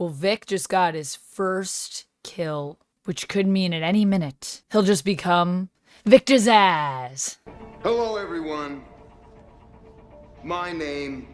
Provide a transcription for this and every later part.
Well, Vic just got his first kill, which could mean at any minute he'll just become Victor Zsasz. Hello, everyone. My name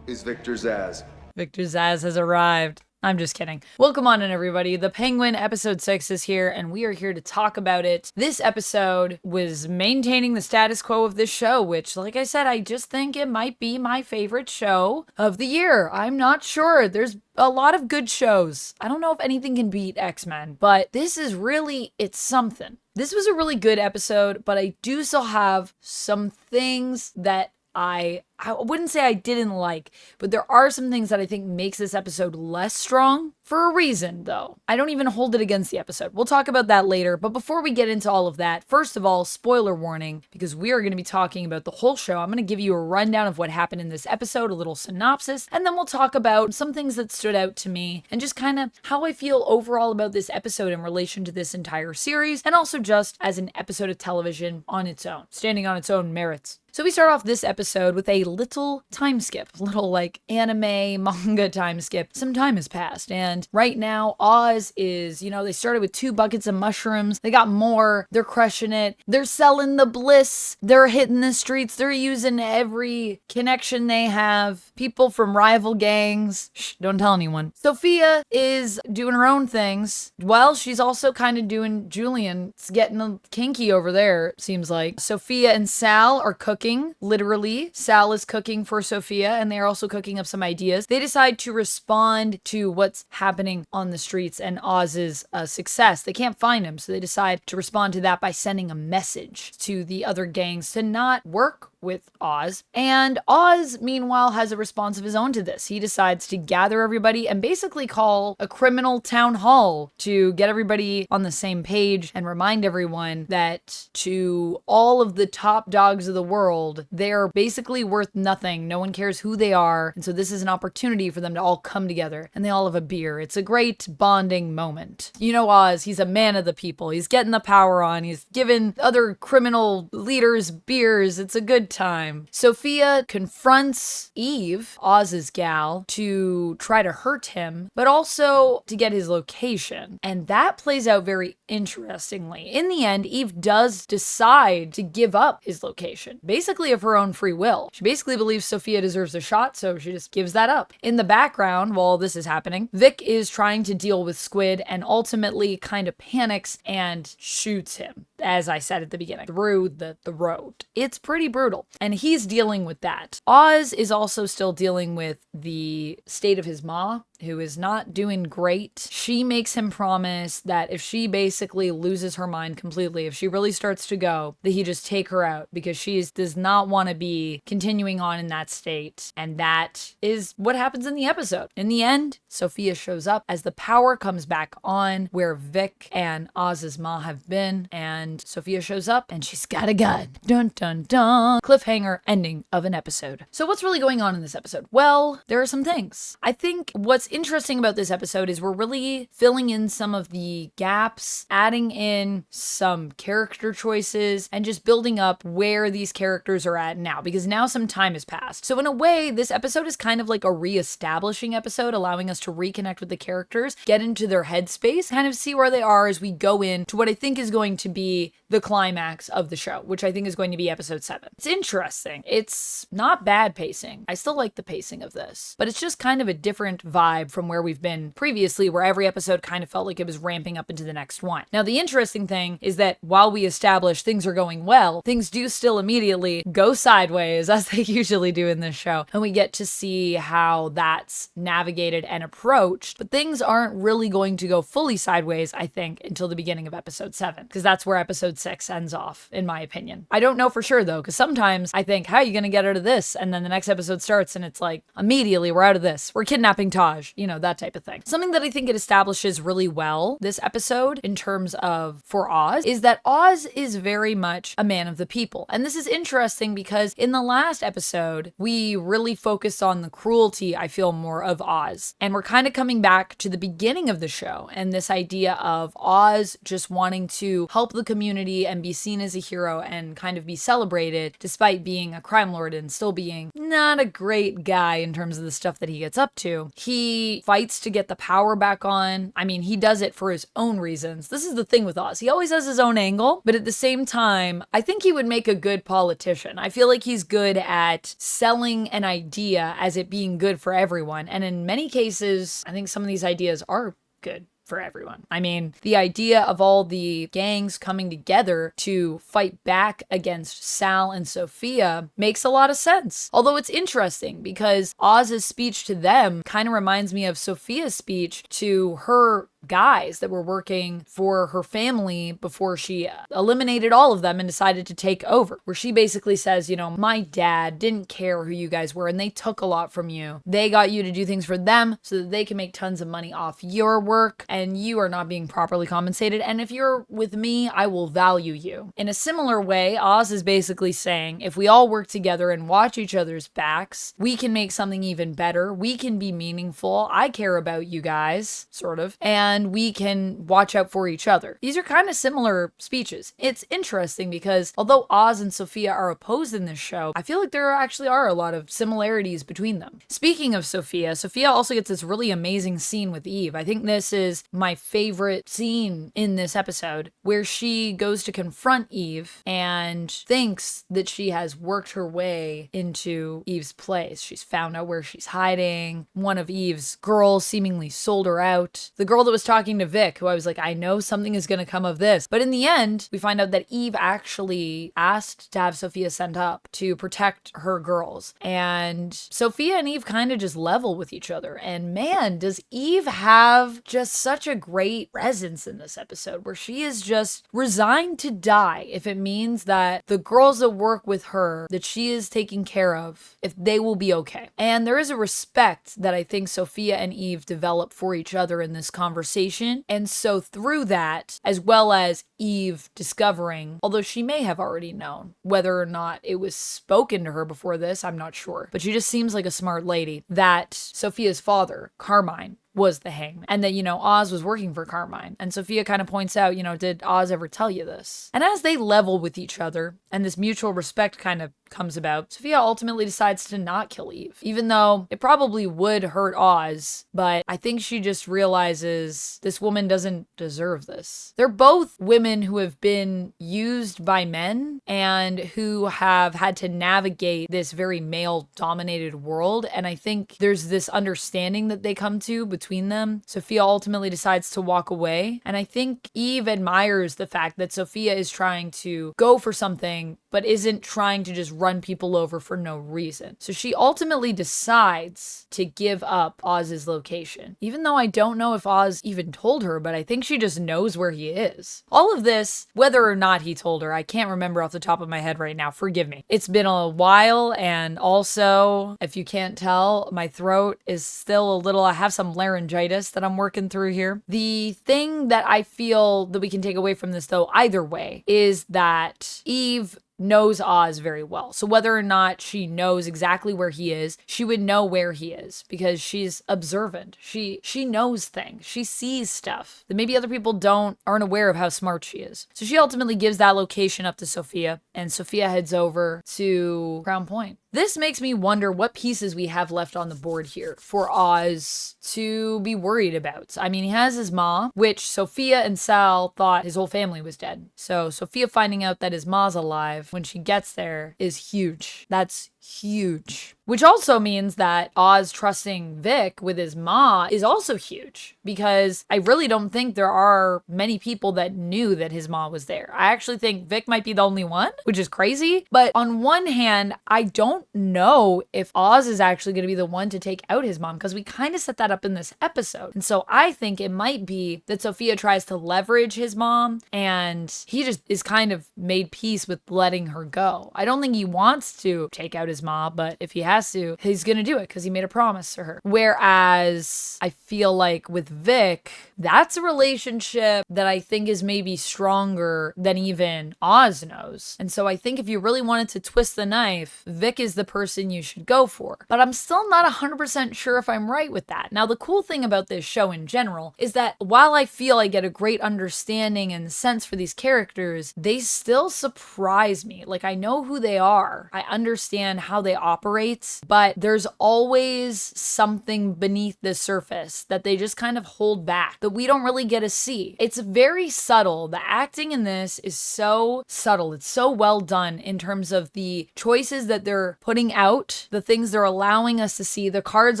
is Victor Zsasz. Victor Zsasz has arrived. I'm just kidding. Welcome on in, everybody. The Penguin episode 6 is here, and we are here to talk about it. This episode was maintaining the status quo of this show, which, like I said, I just think it might be my favorite show of the year. I'm not sure. There's a lot of good shows. I don't know if anything can beat X-Men, but this is really, it's something. This was a really good episode, but I do still have some things that I wouldn't say I didn't like, but there are some things that I think makes this episode less strong for a reason, though. I don't even hold it against the episode. We'll talk about that later, but before we get into all of that, first of all, spoiler warning, because we are going to be talking about the whole show. I'm going to give you a rundown of what happened in this episode, a little synopsis, and then we'll talk about some things that stood out to me and just kind of how I feel overall about this episode in relation to this entire series, and also just as an episode of television on its own, standing on its own merits. So we start off this episode with a little time skip, little like anime manga time skip. Some time has passed, and right now Oz is, they started with 2 buckets of mushrooms. They got more. They're crushing it. They're selling the bliss. They're hitting the streets. They're using every connection they have. People from rival gangs. Shh, don't tell anyone. Sofia is doing her own things. Well, she's also kind of doing Julian. It's getting kinky over there, seems like. Sofia and Sal are cooking. Literally, Sal is cooking for Sofia, and they're also cooking up some ideas. They decide to respond to what's happening on the streets and Oz's success. They can't find him, so they decide to respond to that by sending a message to the other gangs to not work with Oz. And Oz, meanwhile, has a response of his own to this. He decides to gather everybody and basically call a criminal town hall to get everybody on the same page and remind everyone that to all of the top dogs of the world, they're basically worth nothing. No one cares who they are. And so this is an opportunity for them to all come together, and they all have a beer. It's a great bonding moment. Oz, he's a man of the people. He's getting the power on. He's giving other criminal leaders beers. It's a good time. Sofia confronts Eve, Oz's gal, to try to hurt him, but also to get his location. And that plays out very interestingly. In the end, Eve does decide to give up his location, basically of her own free will. She basically believes Sofia deserves a shot, so she just gives that up. In the background, while this is happening, Vic is trying to deal with Squid and ultimately kind of panics and shoots him, as I said at the beginning, through the road. It's pretty brutal. And he's dealing with that. Oz is also still dealing with the state of his ma, who is not doing great. She makes him promise that if she basically loses her mind completely, if she really starts to go, that he just take her out, because she does not want to be continuing on in that state. And that is what happens in the episode. In the end, Sofia shows up as the power comes back on where Vic and Oz's ma have been, and Sofia shows up and she's got a gun. Dun dun dun. Cliffhanger ending of an episode. So what's really going on in this episode? Well, there are some things. I think what's interesting about this episode is we're really filling in some of the gaps, adding in some character choices, and just building up where these characters are at now, because now some time has passed. So in a way, this episode is kind of like a re-establishing episode, allowing us to reconnect with the characters, get into their headspace, kind of see where they are as we go into what I think is going to be the climax of the show, which I think is going to be episode 7. It's interesting. It's not bad pacing. I still like the pacing of this, but it's just kind of a different vibe from where we've been previously, where every episode kind of felt like it was ramping up into the next one. Now, the interesting thing is that while we establish things are going well, things do still immediately go sideways, as they usually do in this show, and we get to see how that's navigated and approached, but things aren't really going to go fully sideways, I think, until the beginning of episode 7, because that's where episode 6 ends off, in my opinion. I don't know for sure, though, because sometimes I think, how are you going to get out of this? And then the next episode starts and it's like, immediately, we're out of this. We're kidnapping Taj, that type of thing. Something that I think it establishes really well this episode in terms of for Oz is that Oz is very much a man of the people. And this is interesting because in the last episode, we really focused on the cruelty, I feel, more of Oz. And we're kind of coming back to the beginning of the show and this idea of Oz just wanting to help the community community and be seen as a hero and kind of be celebrated despite being a crime lord and still being not a great guy in terms of the stuff that he gets up to. He fights to get the power back on. I mean, he does it for his own reasons. This is the thing with Oz. He always has his own angle, but at the same time, I think he would make a good politician. I feel like he's good at selling an idea as it being good for everyone. And in many cases, I think some of these ideas are good for everyone. I mean, the idea of all the gangs coming together to fight back against Sal and Sofia makes a lot of sense. Although it's interesting because Oz's speech to them kind of reminds me of Sofia's speech to her guys that were working for her family before she eliminated all of them and decided to take over, where she basically says, you know, my dad didn't care who you guys were and they took a lot from you. They got you to do things for them so that they can make tons of money off your work and you are not being properly compensated. And if you're with me, I will value you. In a similar way, Oz is basically saying, if we all work together and watch each other's backs, we can make something even better. We can be meaningful. I care about you guys, sort of. And we can watch out for each other. These are kind of similar speeches. It's interesting because although Oz and Sofia are opposed in this show, I feel like there actually are a lot of similarities between them. Speaking of Sofia, Sofia also gets this really amazing scene with Eve. I think this is my favorite scene in this episode, where she goes to confront Eve and thinks that she has worked her way into Eve's place. She's found out where she's hiding. One of Eve's girls seemingly sold her out. The girl that was talking to Vic, who I was like, I know something is going to come of this. But in the end, we find out that Eve actually asked to have Sofia sent up to protect her girls. And Sofia and Eve kind of just level with each other. And man, does Eve have just such a great presence in this episode, where she is just resigned to die if it means that the girls that work with her, that she is taking care of, if they will be okay. And there is a respect that I think Sofia and Eve develop for each other in this conversation. And so through that, as well as Eve discovering, although she may have already known, whether or not it was spoken to her before this, I'm not sure, but she just seems like a smart lady, that Sofia's father, Carmine, was the Hangman, and that, you know, Oz was working for Carmine. And Sofia kind of points out, you know, did Oz ever tell you this? And as they level with each other and this mutual respect kind of comes about, Sofia ultimately decides to not kill Eve, even though it probably would hurt Oz. But I think she just realizes this woman doesn't deserve this. They're both women who have been used by men and who have had to navigate this very male-dominated world. And I think there's this understanding that they come to between them. Sofia ultimately decides to walk away. And I think Eve admires the fact that Sofia is trying to go for something, but isn't trying to just run people over for no reason. So she ultimately decides to give up Oz's location. Even though I don't know if Oz even told her, but I think she just knows where he is. All of this, whether or not he told her, I can't remember off the top of my head right now. Forgive me. It's been a while, and also, if you can't tell, my throat is still a little, I have some laryngitis that I'm working through here. The thing that I feel that we can take away from this, though, either way, is that Eve knows Oz very well. So whether or not she knows exactly where he is, she would know where he is because she's observant. She knows things. She sees stuff that maybe other people aren't aware of how smart she is. So she ultimately gives that location up to Sofia, and Sofia heads over to Crown Point. This makes me wonder what pieces we have left on the board here for Oz to be worried about. I mean, he has his ma, which Sofia and Sal thought his whole family was dead. So Sofia finding out that his ma's alive when she gets there is huge. That's huge. Which also means that Oz trusting Vic with his ma is also huge, because I really don't think there are many people that knew that his ma was there. I actually think Vic might be the only one, which is crazy. But on one hand, I don't know if Oz is actually going to be the one to take out his mom, because we kind of set that up in this episode. And so I think it might be that Sofia tries to leverage his mom and he just is kind of made peace with letting her go. I don't think he wants to take out his ma, but if he has to, he's gonna do it because he made a promise to her. Whereas I feel like with Vic, that's a relationship that I think is maybe stronger than even Oz knows. And so I think if you really wanted to twist the knife, Vic is the person you should go for. But I'm still not 100% sure if I'm right with that. Now, the cool thing about this show in general is that while I feel I get a great understanding and sense for these characters, they still surprise me. Like, I know who they are. I understand how they operate, but there's always something beneath the surface that they just kind of hold back that we don't really get to see. It's very subtle. The acting in this is so subtle. It's so well done in terms of the choices that they're putting out, the things they're allowing us to see, the cards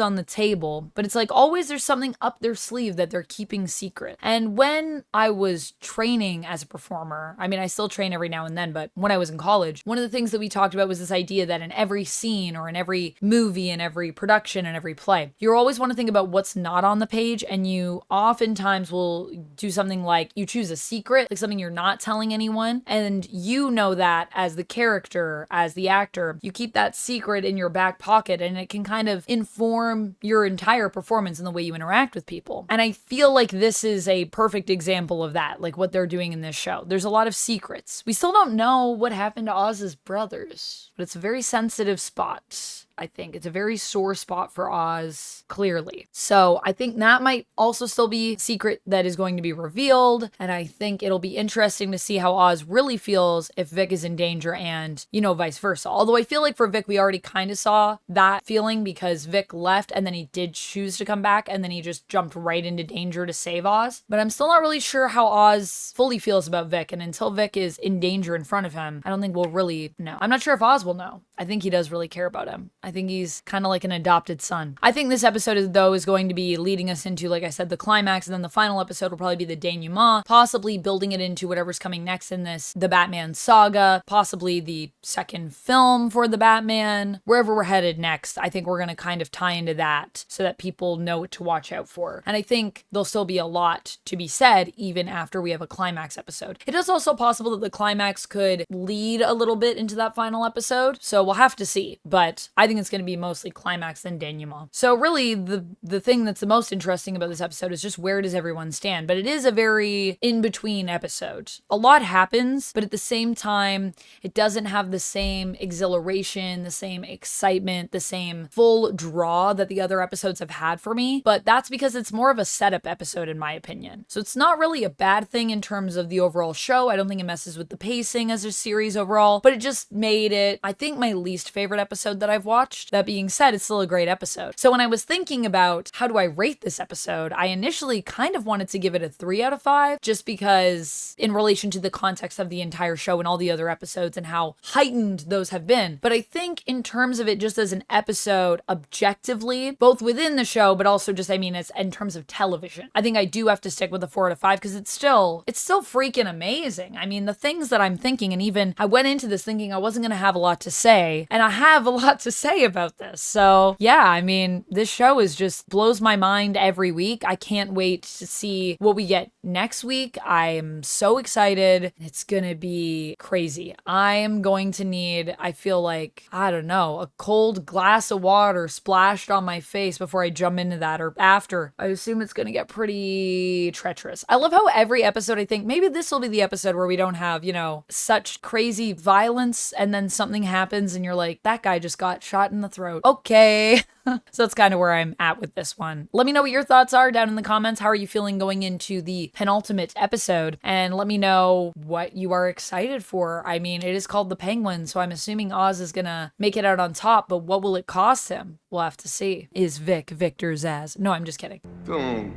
on the table. But it's like always there's something up their sleeve that they're keeping secret. And when I was training as a performer, I mean, I still train every now and then, but when I was in college, one of the things that we talked about was this idea that in every scene or in every movie, in every production, in every play, you always want to think about what's not on the page, and you oftentimes will do something like you choose a secret, like something you're not telling anyone, and you know that as the character, as the actor, you keep that secret in your back pocket, and it can kind of inform your entire performance and the way you interact with people. And I feel like this is a perfect example of that, like what they're doing in this show. There's a lot of secrets. We still don't know what happened to Oz's brothers, but it's a very sensitive spot. I think it's a very sore spot for Oz, clearly. So I think that might also still be a secret that is going to be revealed. And I think it'll be interesting to see how Oz really feels if Vic is in danger and, you know, vice versa. Although I feel like for Vic, we already kind of saw that feeling because Vic left and then he did choose to come back and then he just jumped right into danger to save Oz. But I'm still not really sure how Oz fully feels about Vic. And until Vic is in danger in front of him, I don't think we'll really know. I'm not sure if Oz will know. I think he does really care about him. I think he's kind of like an adopted son. I think this episode is going to be leading us into, like I said, the climax, and then the final episode will probably be the denouement, possibly building it into whatever's coming next in this, the Batman saga, possibly the second film for the Batman. Wherever we're headed next, I think we're going to kind of tie into that so that people know what to watch out for. And I think there'll still be a lot to be said even after we have a climax episode. It is also possible that the climax could lead a little bit into that final episode, so we'll have to see. But I think it's going to be mostly climax and denouement. So really the thing that's the most interesting about this episode is just where does everyone stand? But it is a very in-between episode. A lot happens, but at the same time, it doesn't have the same exhilaration, the same excitement, the same full draw that the other episodes have had for me. But that's because it's more of a setup episode in my opinion. So it's not really a bad thing in terms of the overall show. I don't think it messes with the pacing as a series overall, but it just made it, I think, my least favorite episode that I've watched. That being said, it's still a great episode. So when I was thinking about how do I rate this episode, I initially kind of wanted to give it a 3 out of 5, just because in relation to the context of the entire show and all the other episodes and how heightened those have been. But I think in terms of it just as an episode objectively, both within the show, but also just, I mean, it's in terms of television, I think I do have to stick with a 4 out of 5 because it's still freaking amazing. I mean, the things that I'm thinking, and even I went into this thinking I wasn't going to have a lot to say, and I have a lot to say about this. So yeah, I mean, this show is just blows my mind every week. I can't wait to see what we get next week. I am so excited. It's gonna be crazy. I am going to need, I feel like, I don't know, a cold glass of water splashed on my face before I jump into that, or after. I assume it's gonna get pretty treacherous. I love how every episode I think maybe this will be the episode where we don't have, you know, such crazy violence and then something happens and you're like, that guy just got shot in the throat. Okay. So that's kind of where I'm at with this one. Let me know what your thoughts are down in the comments. How are you feeling going into the penultimate episode? And let me know what you are excited for. I mean, it is called The Penguin, so I'm assuming Oz is gonna make it out on top, but what will it cost him? We'll have to see. Is Vic Victor Zsasz? No, I'm just kidding. Don't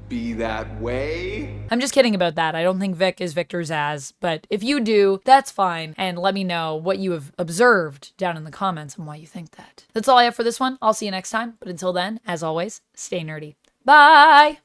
be that way. I'm just kidding about that. I don't think Vic is Victor Zsasz, but if you do, that's fine. And let me know what you have observed down in the comments and why you think that. That's all I have for this one. I'll see you next time. But until then, as always, stay nerdy. Bye!